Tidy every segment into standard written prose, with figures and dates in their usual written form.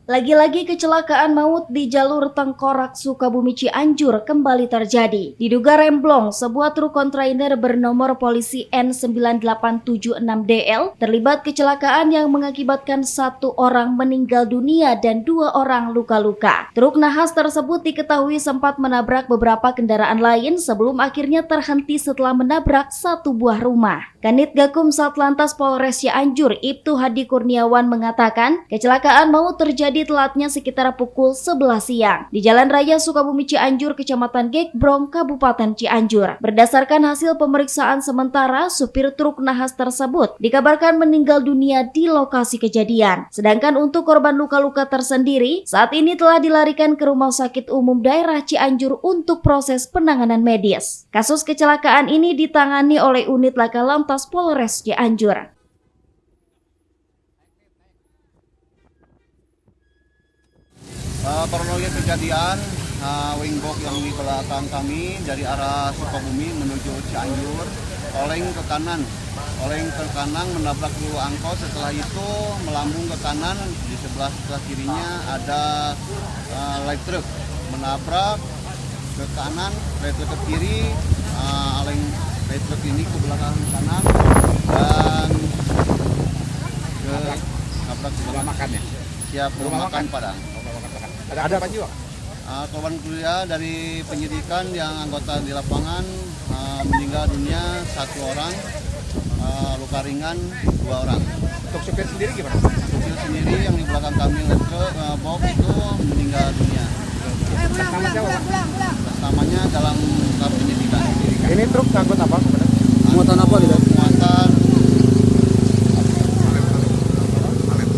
Lagi-lagi kecelakaan maut di jalur Tengkorak Sukabumi Cianjur kembali terjadi. Diduga remblong, sebuah truk kontainer bernomor polisi N9876DL terlibat kecelakaan yang mengakibatkan satu orang meninggal dunia dan dua orang luka-luka. Truk nahas tersebut diketahui sempat menabrak beberapa kendaraan lain sebelum akhirnya terhenti setelah menabrak satu buah rumah. Kanit Gakum Satlantas Polres Cianjur, Ibtu Hadi Kurniawan mengatakan, kecelakaan maut terjadi telatnya sekitar pukul 11 siang di Jalan Raya Sukabumi Cianjur, Kecamatan Gekbrong, Kabupaten Cianjur. Berdasarkan hasil pemeriksaan sementara, supir truk nahas tersebut dikabarkan meninggal dunia di lokasi kejadian. Sedangkan untuk korban luka-luka tersendiri, saat ini telah dilarikan ke Rumah Sakit Umum Daerah Cianjur untuk proses penanganan medis. Kasus kecelakaan ini ditangani oleh unit Laka Lantas Polres Cianjur. Kronologi kejadian, wingbox yang di belakang kami dari arah Sukabumi menuju Cianjur, oleng ke kanan menabrak dulu angkot. Setelah itu melambung ke kanan, di sebelah kirinya ada light truck menabrak ke kanan, light truck ke kiri, light truck ini ke belakang kanan dan ke nabrak ke rumah makan ya? Siap rumah makan Padang. Ada apa juga? Korban keluarga dari penyidikan yang anggota di lapangan meninggal dunia satu orang, luka ringan dua orang. Untuk supir sendiri gimana? Supir sendiri yang di belakang kami box itu meninggal dunia. Sama siapa? Namanya dalam tahap penyidikan. Ini truk ngangkut apa sebenarnya? Muatan apa gitu? Muatan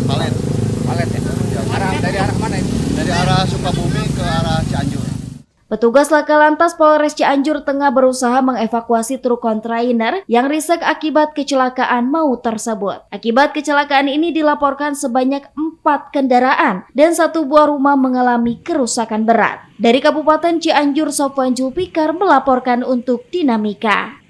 palet. Palet ya? Dari arah mana ini? Dari arah Sukabumi ke arah Cianjur. Petugas Laka Lantas Polres Cianjur tengah berusaha mengevakuasi truk kontainer yang ringsek akibat kecelakaan maut tersebut. Akibat kecelakaan ini dilaporkan sebanyak 4 kendaraan dan satu buah rumah mengalami kerusakan berat. Dari Kabupaten Cianjur, Sofwan Julpikar melaporkan untuk Dinamika.